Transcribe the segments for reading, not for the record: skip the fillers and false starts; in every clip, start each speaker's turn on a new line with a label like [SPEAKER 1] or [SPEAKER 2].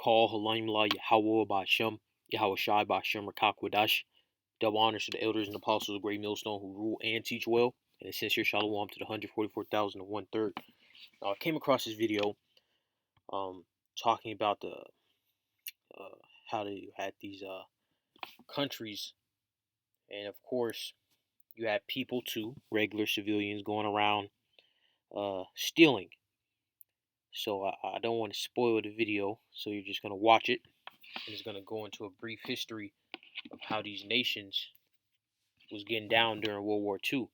[SPEAKER 1] Call Halimullah Yahweh Ba'Shem, Yahweh Shai Ba'Shem Rakakwadash. Double honors to the elders and apostles of Great Millstone who rule and teach well. And a sincere shalom to the 144,001 third. I came across this video um, talking about the how they had these countries, and of course you had people too, regular civilians going around stealing. So I don't want to spoil the video, so you're just gonna watch it, and it's gonna go into a brief history of how these nations was getting down during World War II.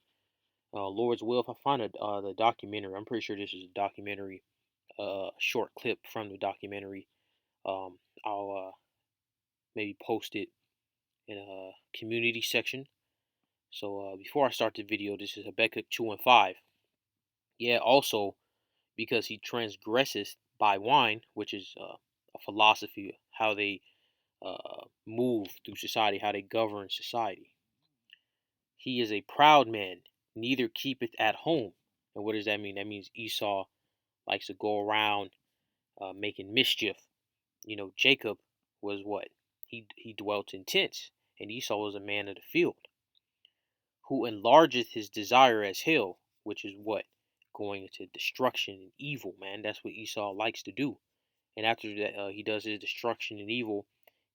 [SPEAKER 1] Lord's will, if I find the documentary, I'm pretty sure this is a documentary, short clip from the documentary. I'll maybe post it in a community section. So before I start the video, this is Habakkuk 2 and 5. Yeah, also because he transgresseth by wine, which is a philosophy, how they move through society, how they govern society. He is a proud man, neither keepeth at home. And what does that mean? That means Esau likes to go around making mischief. You know, Jacob was what? He dwelt in tents, and Esau was a man of the field, who enlargeth his desire as hell, which is what? Going into destruction and evil, man. That's what Esau likes to do. And after that, he does his destruction and evil,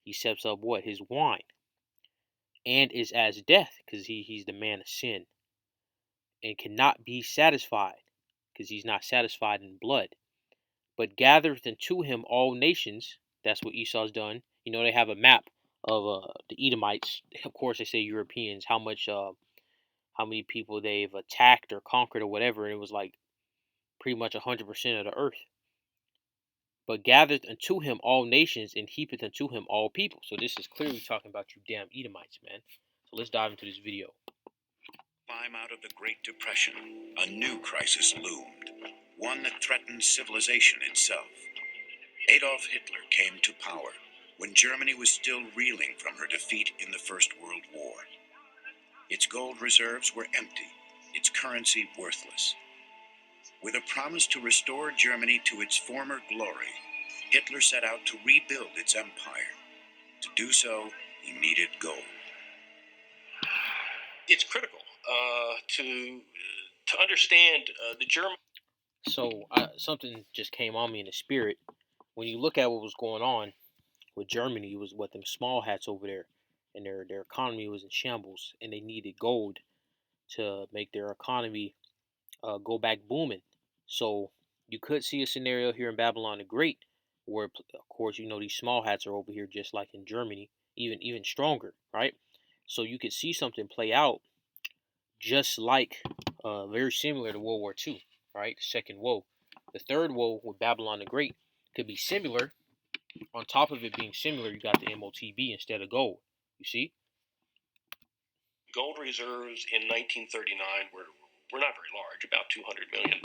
[SPEAKER 1] he sets up what? His wine. And is as death, because he's the man of sin, and cannot be satisfied, because he's not satisfied in blood, but gathereth unto him all nations. That's what Esau's done. You know, they have a map of the Edomites. Of course, they say Europeans, how many people they've attacked or conquered or whatever, and it was like pretty much 100% of the earth. But gathereth unto him all nations, and heapeth unto him all people. So this is clearly talking about you damn Edomites, man. So let's dive into this video.
[SPEAKER 2] Climb out of the Great Depression, a new crisis loomed, one that threatened civilization itself. Adolf Hitler came to power when Germany was still reeling from her defeat in the First World War. Its gold reserves were empty, its currency worthless. With a promise to restore Germany to its former glory, Hitler set out to rebuild its empire. To do so, he needed gold.
[SPEAKER 3] It's critical to understand the German.
[SPEAKER 1] So something just came on me in the spirit. When you look at what was going on with Germany, it was what them small hats over there, and their economy was in shambles, and they needed gold to make their economy go back booming. So you could see a scenario here in Babylon the Great, where of course you know these small hats are over here just like in Germany, even stronger, right? So you could see something play out just like very similar to World War II, right? The second woe. The third woe with Babylon the Great could be similar. On top of it being similar, you got the MOTB instead of gold. You see?
[SPEAKER 3] Gold reserves in 1939 were not very large, about $200 million.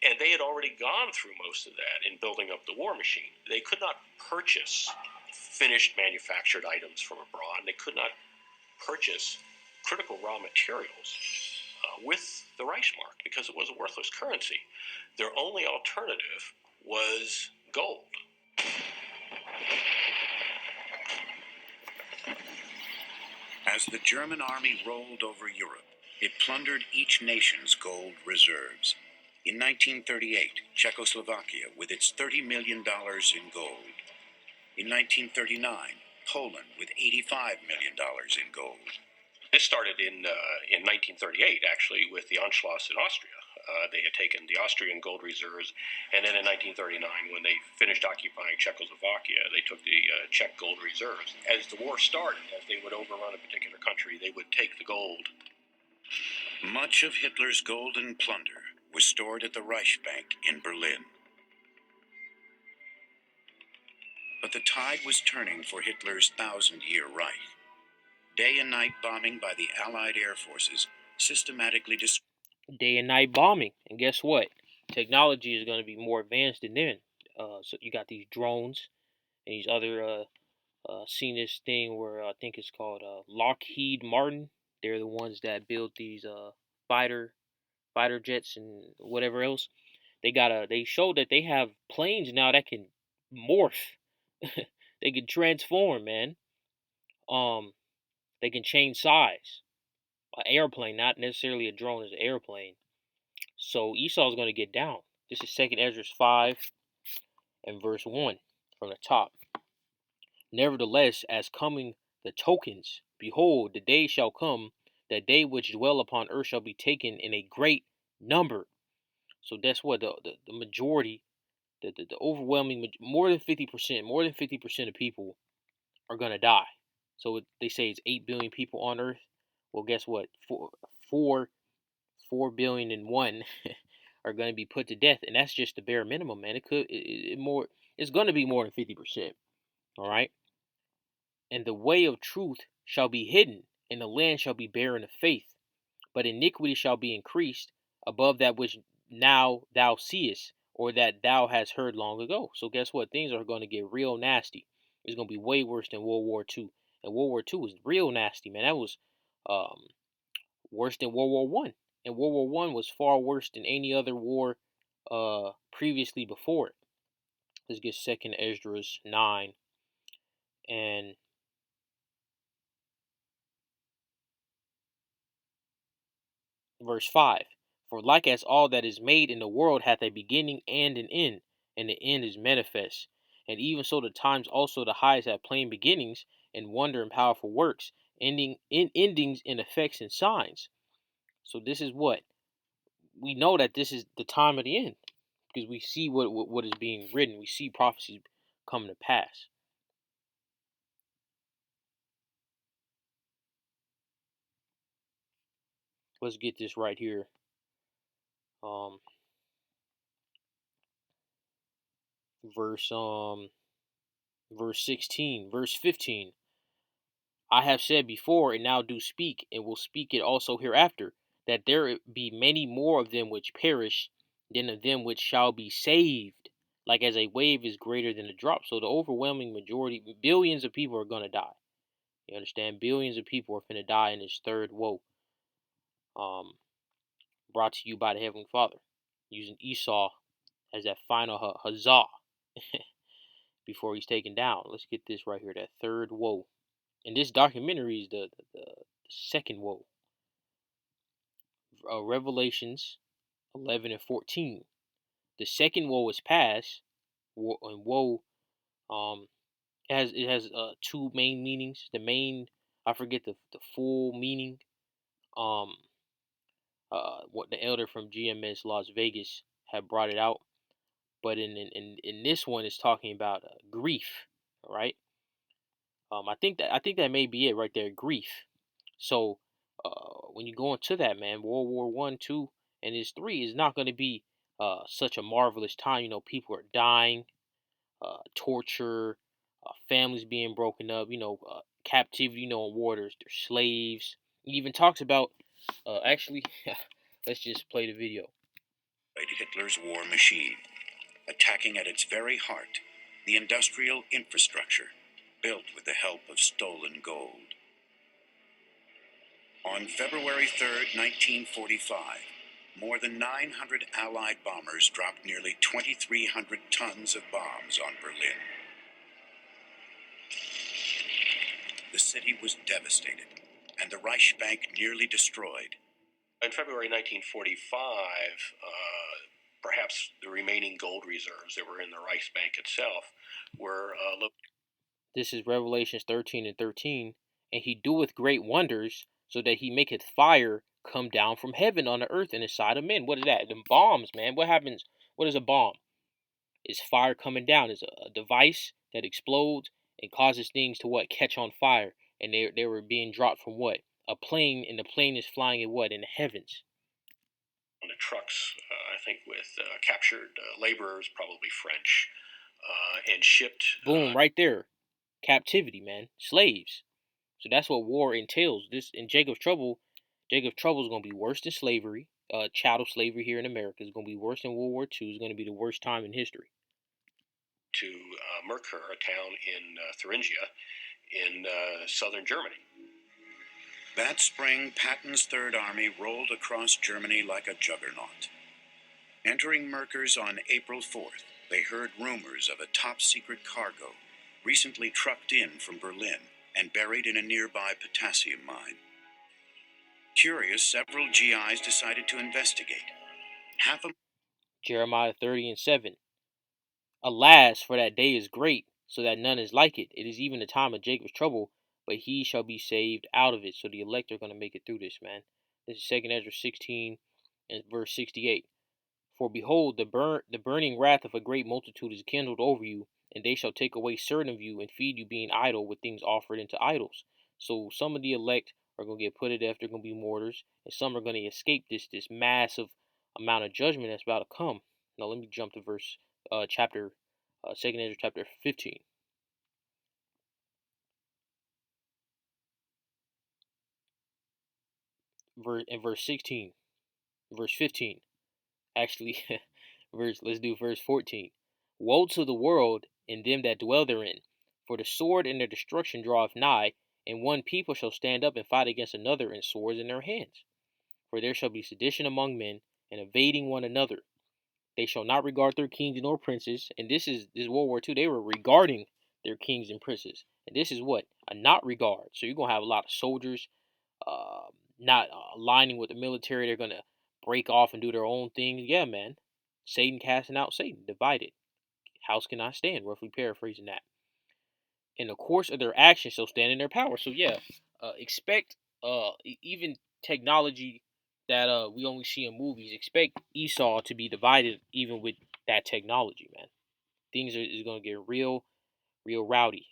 [SPEAKER 3] And they had already gone through most of that in building up the war machine. They could not purchase finished manufactured items from abroad. They could not purchase critical raw materials with the Reichsmark because it was a worthless currency. Their only alternative was gold.
[SPEAKER 2] As the German army rolled over Europe, it plundered each nation's gold reserves. In 1938, Czechoslovakia with its $30 million in gold. In 1939, Poland with $85 million in gold.
[SPEAKER 3] This started in 1938, actually, with the Anschluss in Austria. They had taken the Austrian gold reserves, and then in 1939, when they finished occupying Czechoslovakia, they took the Czech gold reserves. As the war started, as they would overrun a particular country, they would take the gold.
[SPEAKER 2] Much of Hitler's golden plunder was stored at the Reichsbank in Berlin. But the tide was turning for Hitler's 1,000-year Reich. Day and night bombing by the Allied air forces systematically
[SPEAKER 1] Day and night bombing. And guess what? Technology is going to be more advanced than then. So you got these drones and these other seen this thing where I think it's called Lockheed Martin. They're the ones that build these fighter jets and whatever else. They showed that they have planes now that can morph. They can transform, man. They can change size. An airplane, not necessarily a drone, is an airplane. So Esau's going to get down. This is 2nd Ezra 5 and verse 1 from the top. Nevertheless, as coming the tokens, behold, the day shall come, that they which dwell upon earth shall be taken in a great number. So that's what the majority, the overwhelming, more than 50% of people are going to die. So they say it's 8 billion people on earth. Well, guess what? 4 billion and one are going to be put to death, and that's just the bare minimum, man. It's going to be more than 50%. All right. And the way of truth shall be hidden, and the land shall be barren of faith. But iniquity shall be increased above that which now thou seest, or that thou hast heard long ago. So guess what? Things are going to get real nasty. It's going to be way worse than World War II. And World War II was real nasty, man. That was worse than World War One. And World War One was far worse than any other war previously before it. Let's get 2nd Esdras 9 and verse 5. For like as all that is made in the world hath a beginning and an end, and the end is manifest. And even so the times also the highest have plain beginnings, and wonder and powerful works, endings in effects and signs. So this is what we know, that this is the time of the end, because we see what is being written. We see prophecies coming to pass. Let's get this right here. Verse 16, verse 15. I have said before, and now do speak, and will speak it also hereafter, that there be many more of them which perish than of them which shall be saved. Like as a wave is greater than a drop. So the overwhelming majority, billions of people are going to die. You understand? Billions of people are going to die in this third woe. Brought to you by the Heavenly Father, using Esau as that final huzzah before he's taken down. Let's get this right here, that third woe. And this documentary is the second woe. Revelations 11 and 14. The second woe is past, and woe it has two main meanings. The main, I forget the full meaning. What the elder from GMS Las Vegas had brought it out, but in this one it's talking about grief, right? I think that may be it right there, grief. So when you go into that, man, World War One, Two, and this three is not going to be such a marvelous time. You know, people are dying, torture, families being broken up. You know, captivity. You know, in war, they're slaves. He even talks about actually. Let's just play the video.
[SPEAKER 2] Hitler's war machine, attacking at its very heart the industrial infrastructure built with the help of stolen gold. On February 3rd, 1945, more than 900 Allied bombers dropped nearly 2,300 tons of bombs on Berlin. The city was devastated, and the Reichsbank nearly destroyed.
[SPEAKER 3] In February 1945, perhaps the remaining gold reserves that were in the Reichsbank itself were
[SPEAKER 1] This is Revelations 13 and 13. And he doeth great wonders, so that he maketh fire come down from heaven on the earth in the sight of men. What is that? Them bombs, man. What happens? What is a bomb? It's fire coming down. It's a device that explodes and causes things to what? Catch on fire. And they were being dropped from what? A plane, and the plane is flying in what? In the heavens.
[SPEAKER 3] on the trucks, I think, with captured laborers, probably French, and shipped.
[SPEAKER 1] Boom, right there. Captivity, man. Slaves. So that's what war entails. This in Jacob's Trouble is going to be worse than slavery. Chattel slavery here in America is going to be worse than World War II. It's going to be the worst time in history.
[SPEAKER 3] To Merkur, a town in Thuringia in southern Germany.
[SPEAKER 2] That spring, Patton's Third Army rolled across Germany like a juggernaut. Entering Merkers on April 4th, they heard rumors of a top-secret cargo recently trucked in from Berlin and buried in a nearby potassium mine. Curious, several GIs decided to investigate. Half a
[SPEAKER 1] Jeremiah 30:7. Alas, for that day is great, so that none is like it. It is even the time of Jacob's trouble, but he shall be saved out of it. So the elect are going to make it through this, man. This is 2 Ezra 16 and verse 68. For behold, the burning wrath of a great multitude is kindled over you, and they shall take away certain of you and feed you being idle with things offered into idols. So some of the elect are going to get put to death. They're going to be martyrs, and some are going to escape this massive amount of judgment that's about to come. Now let me jump to chapter 2 Ezra chapter 15. Verse 16, verse 15. Actually, let's do verse 14. Woe to the world and them that dwell therein, for the sword and their destruction draweth nigh, and one people shall stand up and fight against another, and swords in their hands. For there shall be sedition among men, and evading one another. They shall not regard their kings nor princes. And this World War II. They were regarding their kings and princes, and this is what a not regard. So you're gonna have a lot of soldiers not aligning with the military. They're gonna break off and do their own thing. Yeah, man. Satan casting out Satan, divided. House cannot stand. Roughly paraphrasing that. In the course of their actions shall stand in their power. So yeah, expect even technology that we only see in movies. Expect Esau to be divided even with that technology, man. Things is gonna get real rowdy.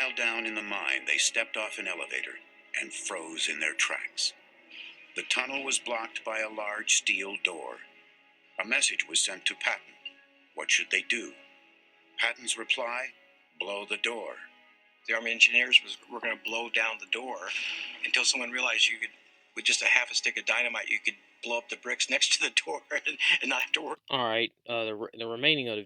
[SPEAKER 2] mile down in the mine, they stepped off an elevator and froze in their tracks. The tunnel was blocked by a large steel door. A message was sent to Patton. What should they do? Patton's reply: blow the door.
[SPEAKER 4] The Army engineers were going to blow down the door until someone realized you could, with just a half a stick of dynamite, you could blow up the bricks next to the door and not have to work.
[SPEAKER 1] All right, the remaining of the